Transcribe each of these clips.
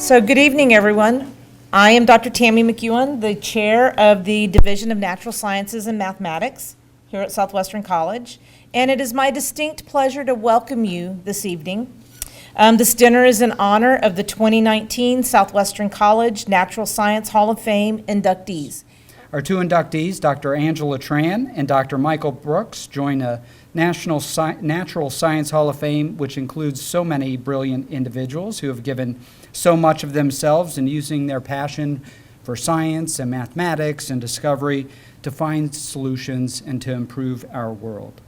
So good evening, everyone. I am Dr. Tammy McEwen, the chair of the Division of Natural Sciences and Mathematics here at Southwestern College, and it is my distinct pleasure to welcome you this evening. This dinner is in honor of the 2019 Southwestern College Natural Science Hall of Fame inductees. Our two inductees, Dr. Angela Tran and Dr. Michael Brooks, join a Natural Science Hall of Fame, which includes so many brilliant individuals who have given so much of themselves in using their passion for science and mathematics and discovery to find solutions and to improve our world.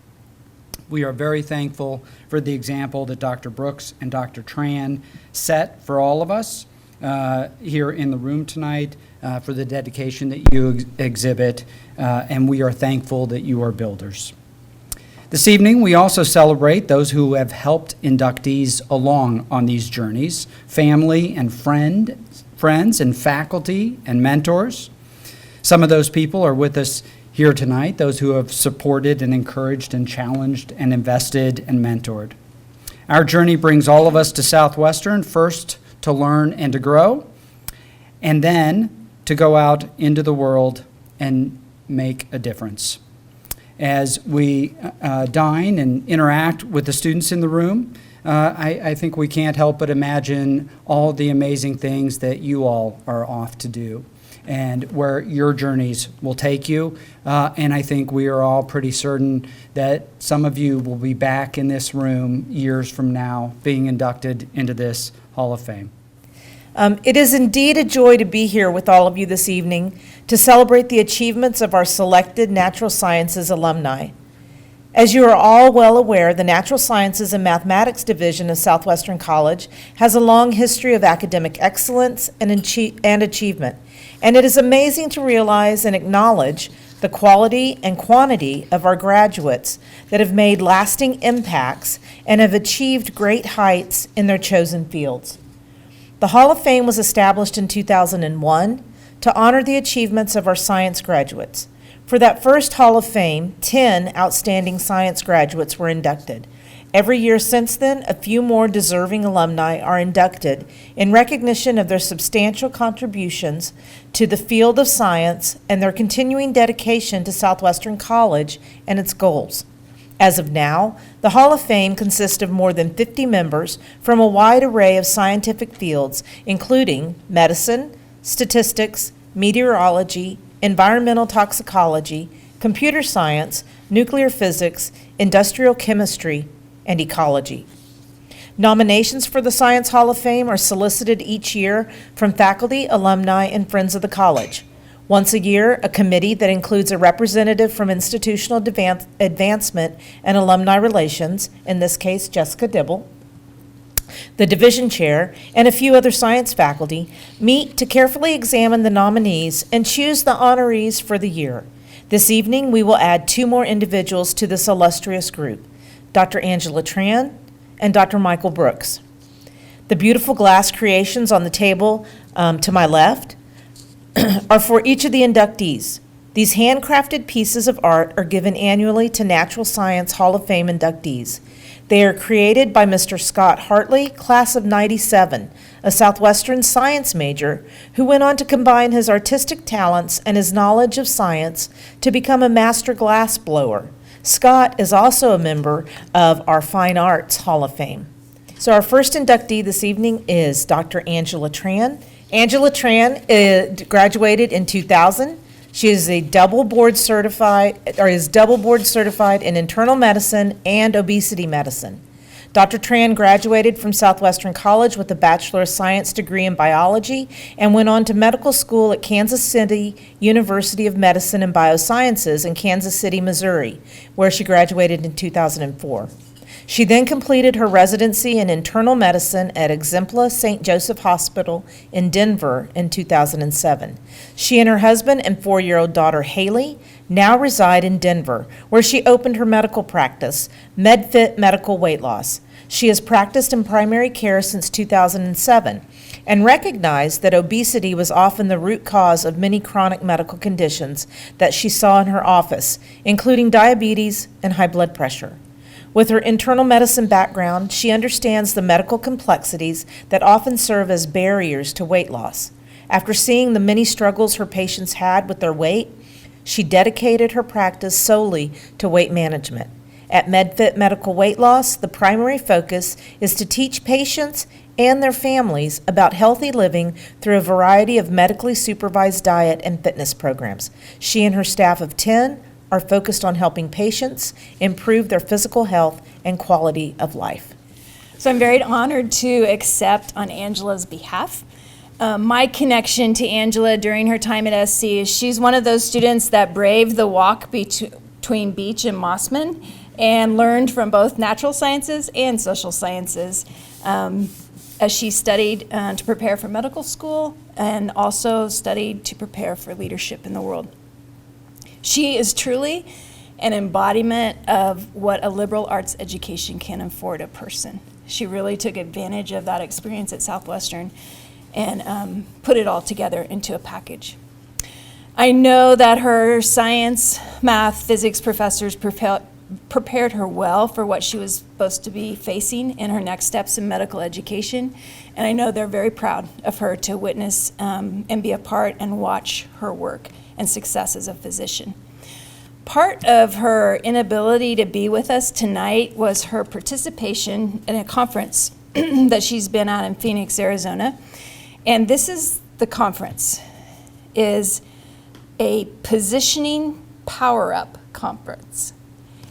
We are very thankful for the example that Dr. Brooks and Dr. Tran set for all of us here in the room tonight, for the dedication that you exhibit, and we are thankful that you are builders. This evening, we also celebrate those who have helped inductees along on these journeys, family and friends and faculty and mentors. Some of those people are with us here tonight, those who have supported and encouraged and challenged and invested and mentored. Our journey brings all of us to Southwestern, first to learn and to grow, and then to go out into the world and make a difference. As we dine and interact with the students in the room, I think we can't help but imagine all the amazing things that you all are off to do and where your journeys will take you. And I think we are all pretty certain that some of you will be back in this room years from now being inducted into this Hall of Fame. It is indeed a joy to be here with all of you this evening to celebrate the achievements of our selected Natural Sciences alumni. As you are all well aware, the Natural Sciences and Mathematics Division of Southwestern College has a long history of academic excellence and achievement, and it is amazing to realize and acknowledge the quality and quantity of our graduates that have made lasting impacts and have achieved great heights in their chosen fields. The Hall of Fame was established in 2001 to honor the achievements of our science graduates. For that first Hall of Fame, 10 outstanding science graduates were inducted. Every year since then, a few more deserving alumni are inducted in recognition of their substantial contributions to the field of science and their continuing dedication to Southwestern College and its goals. As of now, the Hall of Fame consists of more than 50 members from a wide array of scientific fields, including medicine, statistics, meteorology, environmental toxicology, computer science, nuclear physics, industrial chemistry, and ecology. Nominations for the Science Hall of Fame are solicited each year from faculty, alumni, and friends of the college. Once a year, a committee that includes a representative from institutional advancement and alumni relations, in this case Jessica Dibble, the division chair, and a few other science faculty, meet to carefully examine the nominees and choose the honorees for the year. This evening, we will add two more individuals to this illustrious group, Dr. Angela Tran and Dr. Michael Brooks. The beautiful glass creations on the table to my left are for each of the inductees. These handcrafted pieces of art are given annually to Natural Science Hall of Fame inductees. They are created by Mr. Scott Hartley, class of '97, a Southwestern science major who went on to combine his artistic talents and his knowledge of science to become a master glass blower. Scott is also a member of our Fine Arts Hall of Fame. So our first inductee this evening is Dr. Angela Tran. Angela Tran graduated in 2000. She is double board certified in internal medicine and obesity medicine. Dr. Tran graduated from Southwestern College with a Bachelor of Science degree in biology and went on to medical school at Kansas City University of Medicine and Biosciences in Kansas City, Missouri, where she graduated in 2004. She then completed her residency in internal medicine at Exempla St. Joseph Hospital in Denver in 2007. She and her husband and 4-year-old daughter Haley now reside in Denver, where she opened her medical practice, MedFit Medical Weight Loss. She has practiced in primary care since 2007 and recognized that obesity was often the root cause of many chronic medical conditions that she saw in her office, including diabetes and high blood pressure. With her internal medicine background, she understands the medical complexities that often serve as barriers to weight loss. After seeing the many struggles her patients had with their weight, she dedicated her practice solely to weight management. At MedFit Medical Weight Loss, the primary focus is to teach patients and their families about healthy living through a variety of medically supervised diet and fitness programs. She and her staff of 10 are focused on helping patients improve their physical health and quality of life. So I'm very honored to accept on Angela's behalf. My connection to Angela during her time at SC is she's one of those students that braved the walk between Beach and Mossman and learned from both natural sciences and social sciences as she studied to prepare for medical school and also studied to prepare for leadership in the world. She is truly an embodiment of what a liberal arts education can afford a person. She really took advantage of that experience at Southwestern and put it all together into a package. I know that her science, math, physics professors prepared her well for what she was supposed to be facing in her next steps in medical education, and I know they're very proud of her to witness and be a part and watch her work and success as a physician. Part of her inability to be with us tonight was her participation in a conference that she's been at in Phoenix, Arizona. And this is the conference, is a positioning power-up conference.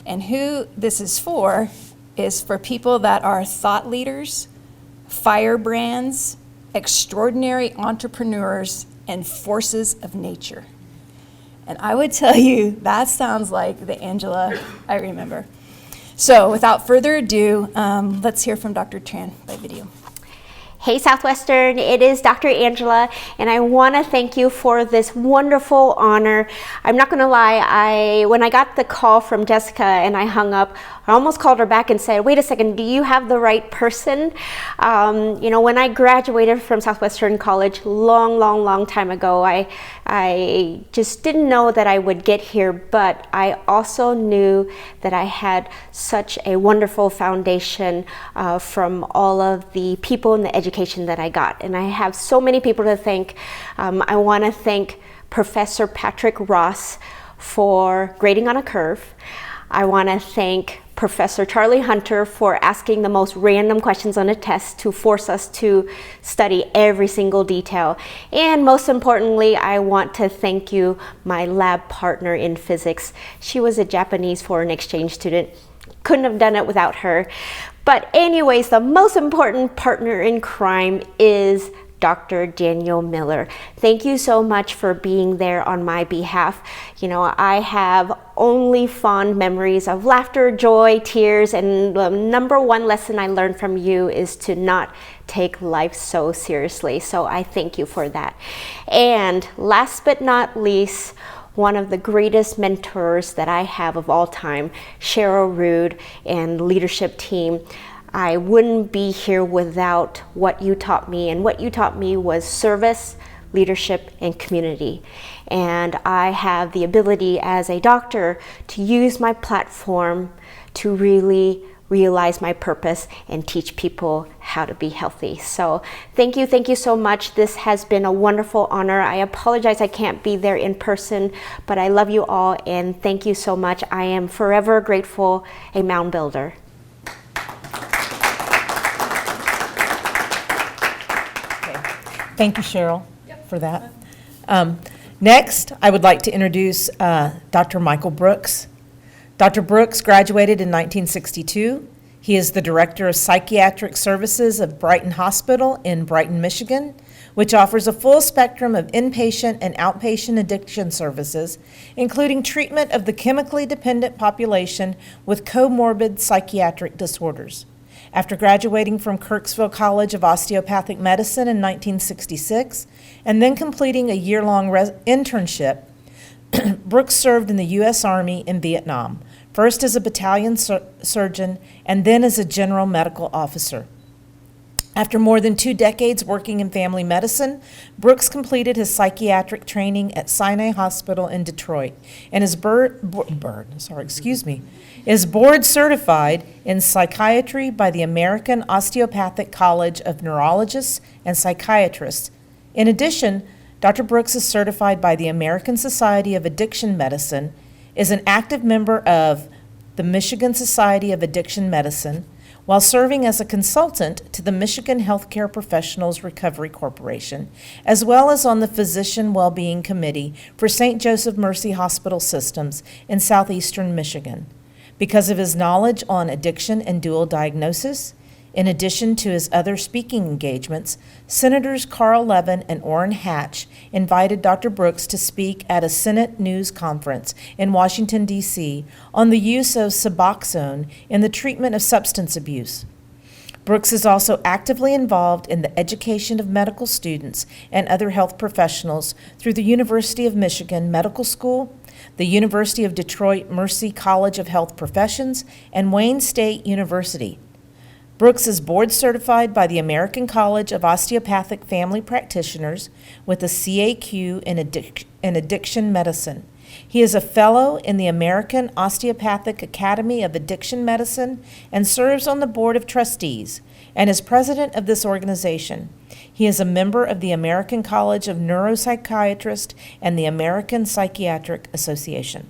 And who this is for people that are thought leaders, firebrands, extraordinary entrepreneurs, and forces of nature. And I would tell you, that sounds like the Angela I remember. So without further ado, let's hear from Dr. Tran by video. Hey Southwestern, it is Dr. Angela, and I want to thank you for this wonderful honor. I'm not going to lie, when I got the call from Jessica and I hung up, I almost called her back and said, wait a second, do you have the right person? When I graduated from Southwestern College long time ago, I just didn't know that I would get here, but I also knew that I had such a wonderful foundation from all of the people in the education that I got. And I have so many people to thank. I want to thank Professor Patrick Ross for grading on a curve. I want to thank Professor Charlie Hunter for asking the most random questions on a test to force us to study every single detail. And most importantly, I want to thank you, my lab partner in physics. She was a Japanese foreign exchange student. Couldn't have done it without her. But anyways, the most important partner in crime is Dr. Daniel Miller. Thank you so much for being there on my behalf. I have only fond memories of laughter, joy, tears, and the number one lesson I learned from you is to not take life so seriously. So I thank you for that. And last but not least, one of the greatest mentors that I have of all time, Cheryl Rude and leadership team. I wouldn't be here without what you taught me, and what you taught me was service, leadership, and community. And I have the ability as a doctor to use my platform to really realize my purpose and teach people how to be healthy. So thank you so much. This has been a wonderful honor. I apologize I can't be there in person, but I love you all and thank you so much. I am forever grateful, a mound builder. Thank you, Cheryl, for that. Next, I would like to introduce Dr. Michael Brooks. Dr. Brooks graduated in 1962. He is the Director of Psychiatric Services of Brighton Hospital in Brighton, Michigan, which offers a full spectrum of inpatient and outpatient addiction services, including treatment of the chemically dependent population with comorbid psychiatric disorders. After graduating from Kirksville College of Osteopathic Medicine in 1966, and then completing a year-long internship, Brooks served in the U.S. Army in Vietnam, first as a battalion surgeon and then as a general medical officer. After more than 2 decades working in family medicine, Brooks completed his psychiatric training at Sinai Hospital in Detroit and is board certified in psychiatry by the American Osteopathic College of Neurologists and Psychiatrists. In addition, Dr. Brooks is certified by the American Society of Addiction Medicine, is an active member of the Michigan Society of Addiction Medicine, while serving as a consultant to the Michigan Healthcare Professionals Recovery Corporation, as well as on the Physician Wellbeing Committee for St. Joseph Mercy Hospital Systems in southeastern Michigan. Because of his knowledge on addiction and dual diagnosis, in addition to his other speaking engagements, Senators Carl Levin and Orrin Hatch invited Dr. Brooks to speak at a Senate news conference in Washington, D.C. on the use of Suboxone in the treatment of substance abuse. Brooks is also actively involved in the education of medical students and other health professionals through the University of Michigan Medical School, the University of Detroit Mercy College of Health Professions, and Wayne State University. Brooks is board certified by the American College of Osteopathic Family Practitioners with a CAQ in addiction medicine. He is a fellow in the American Osteopathic Academy of Addiction Medicine and serves on the Board of Trustees and is president of this organization. He is a member of the American College of Neuropsychiatrists and the American Psychiatric Association.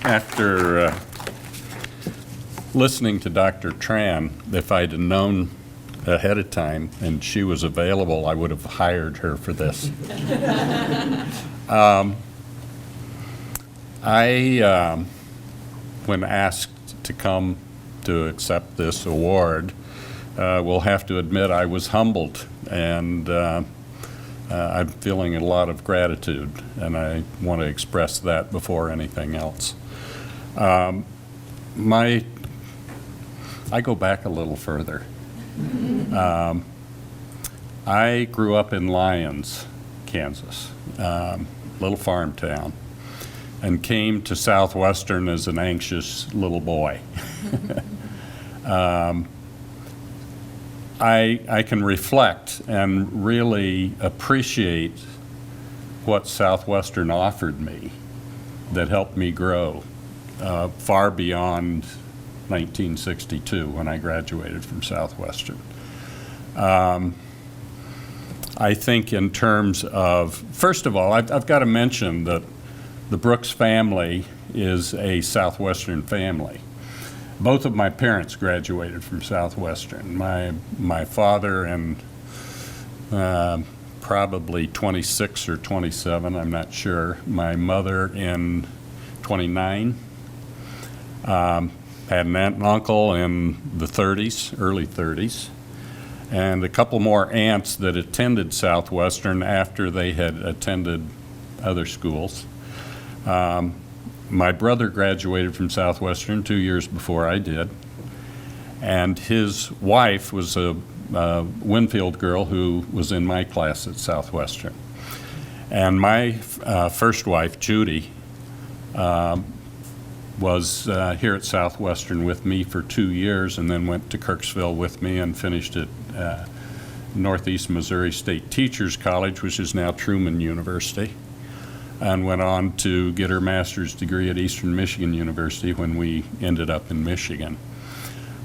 After listening to Dr. Tran, if I'd have known ahead of time and she was available, I would have hired her for this. When asked to come to accept this award, will have to admit I was humbled, and I'm feeling a lot of gratitude, and I want to express that before anything else. I go back a little further. I grew up in Lyons, Kansas, little farm town, and came to Southwestern as an anxious little boy. I can reflect and really appreciate what Southwestern offered me that helped me grow far beyond 1962 when I graduated from Southwestern. I think in terms of, first of all, I've got to mention that the Brooks family is a Southwestern family. Both of my parents graduated from Southwestern. My father in probably 26 or 27, I'm not sure. My mother in 29. Had an aunt and uncle in the 30s, early 30s, and a couple more aunts that attended Southwestern after they had attended other schools. My brother graduated from Southwestern 2 years before I did, and his wife was a Winfield girl who was in my class at Southwestern. And my first wife, Judy, was here at Southwestern with me for 2 years, and then went to Kirksville with me and finished at Northeast Missouri State Teachers College, which is now Truman University, and went on to get her master's degree at Eastern Michigan University when we ended up in Michigan.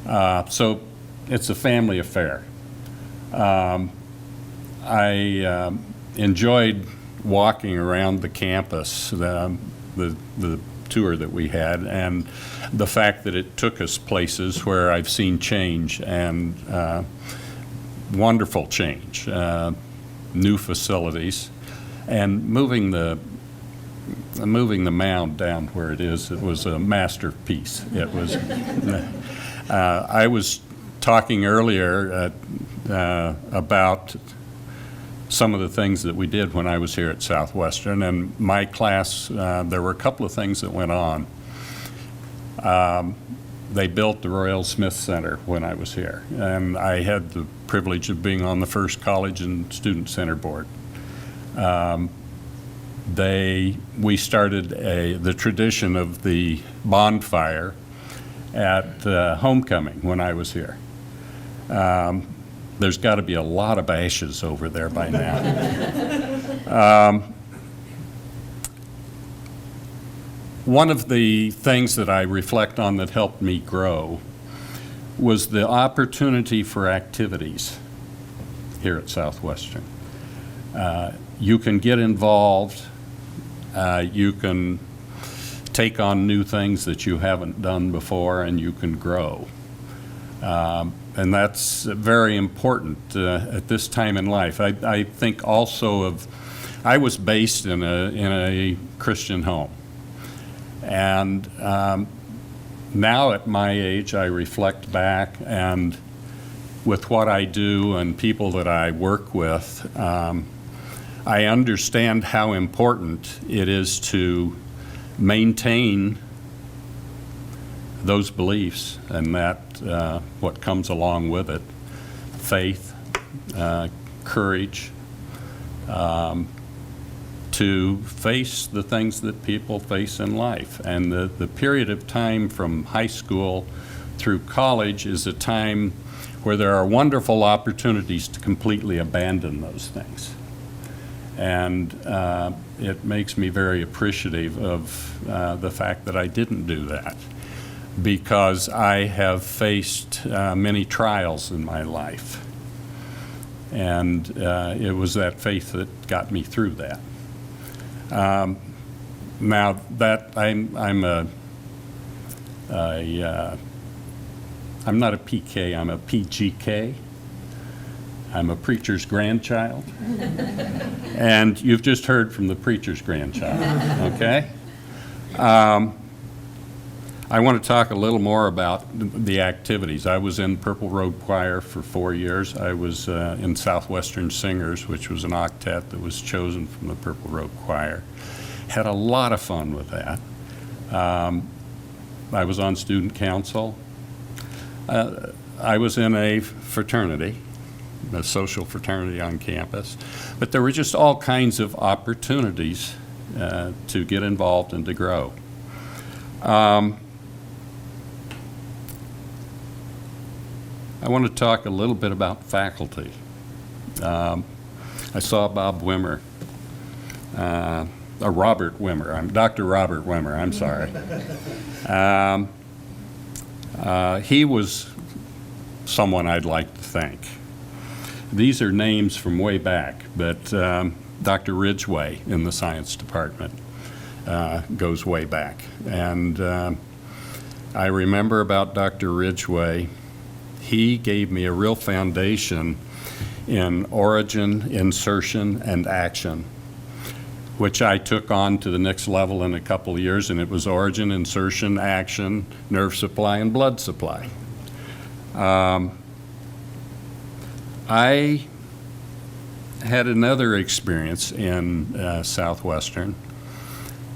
So it's a family affair. I enjoyed walking around the campus, the tour that we had, and the fact that it took us places where I've seen change, and wonderful change, new facilities, and moving the mound down where it is. It was a masterpiece. It was. I was talking earlier about some of the things that we did when I was here at Southwestern, and my class, there were a couple of things that went on. They built the Royal Smith Center when I was here, and I had the privilege of being on the first college and student center board. We started the tradition of the bonfire, at homecoming when I was here. There's got to be a lot of ashes over there by now. One of the things that I reflect on that helped me grow was the opportunity for activities here at Southwestern. You can get involved, you can take on new things that you haven't done before, and you can grow. And that's very important at this time in life. I think also I was based in a Christian home. And now at my age, I reflect back, and with what I do and people that I work with, I understand how important it is to maintain those beliefs and that what comes along with it, faith, courage, to face the things that people face in life. And the period of time from high school through college is a time where there are wonderful opportunities to completely abandon those things. And it makes me very appreciative of the fact that I didn't do that, because I have faced many trials in my life. And it was that faith that got me through that. Now that I'm not a PK, I'm a PGK. I'm a preacher's grandchild. And you've just heard from the preacher's grandchild, okay? I want to talk a little more about the activities. I was in Purple Road Choir for 4 years. I was in Southwestern Singers, which was an octet that was chosen from the Purple Road Choir. Had a lot of fun with that. I was on student council. I was in a fraternity, a social fraternity on campus. But there were just all kinds of opportunities to get involved and to grow. I want to talk a little bit about faculty. I saw Bob Wimmer, Robert Wimmer, Dr. Robert Wimmer, I'm sorry. He was someone I'd like to thank. These are names from way back, but Dr. Ridgway in the science department goes way back. And I remember about Dr. Ridgway, he gave me a real foundation in origin, insertion, and action, which I took on to the next level in a couple of years, and it was origin, insertion, action, nerve supply, and blood supply. I had another experience in Southwestern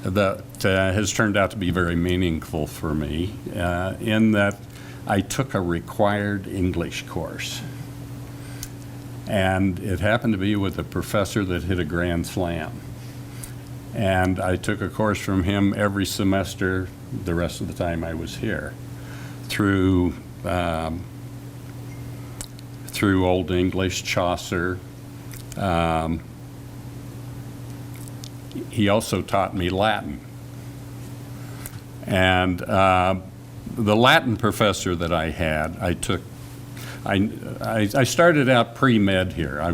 that has turned out to be very meaningful for me, in that I took a required English course. And it happened to be with a professor that hit a grand slam. And I took a course from him every semester, the rest of the time I was here, through Old English, Chaucer. He also taught me Latin. And the Latin professor that I had, I started out pre-med here. I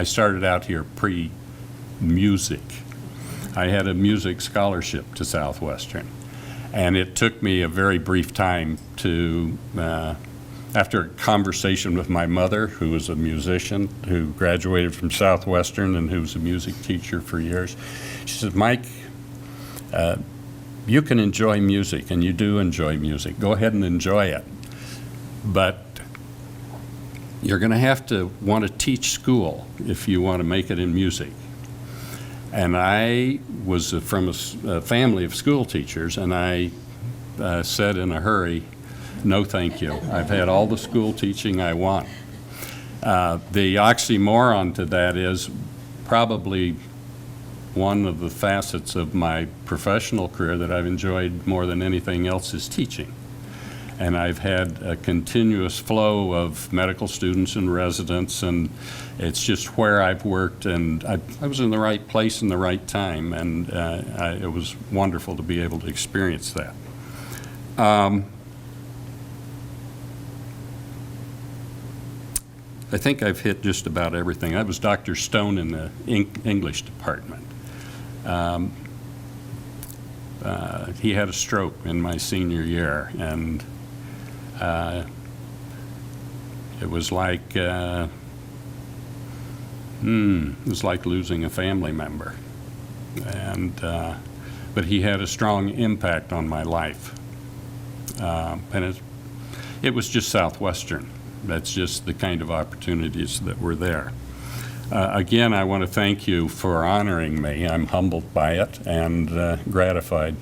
started out here pre-music. I had a music scholarship to Southwestern. And it took me a very brief time to, after a conversation with my mother, who was a musician, who graduated from Southwestern and who was a music teacher for years, she said, "Mike, you can enjoy music, and you do enjoy music. Go ahead and enjoy it. But you're going to have to want to teach school if you want to make it in music." And I was from a family of school teachers, and I said in a hurry, "No, thank you. I've had all the school teaching I want." The oxymoron to that is probably one of the facets of my professional career that I've enjoyed more than anything else is teaching. And I've had a continuous flow of medical students and residents, and it's just where I've worked, and I was in the right place in the right time, and it was wonderful to be able to experience that. I think I've hit just about everything. I was Dr. Stone in the English department. He had a stroke in my senior year, and it was like losing a family member. And but he had a strong impact on my life, and it was just Southwestern. That's just the kind of opportunities that were there. Again, I want to thank you for honoring me. I'm humbled by it and gratified.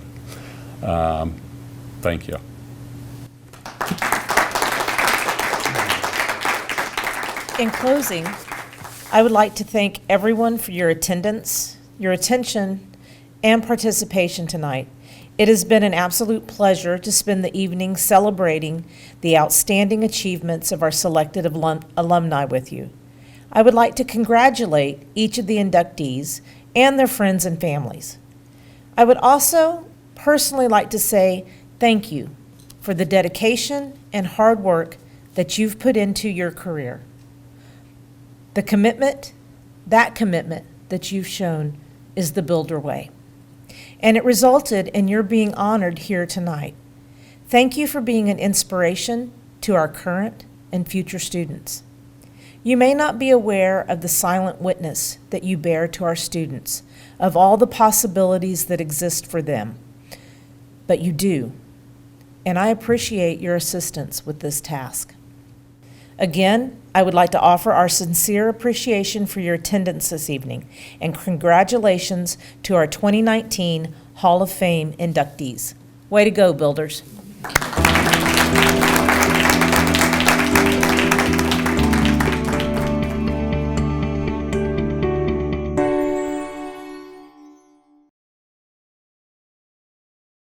Thank you. In closing, I would like to thank everyone for your attendance, your attention, and participation tonight. It has been an absolute pleasure to spend the evening celebrating the outstanding achievements of our selected alumni with you. I would like to congratulate each of the inductees and their friends and families. I would also personally like to say thank you for the dedication and hard work that you've put into your career. The commitment that you've shown is the Builder way. And it resulted in your being honored here tonight. Thank you for being an inspiration to our current and future students. You may not be aware of the silent witness that you bear to our students, of all the possibilities that exist for them, but you do, and I appreciate your assistance with this task. Again, I would like to offer our sincere appreciation for your attendance this evening, and congratulations to our 2019 Hall of Fame inductees. Way to go, Builders.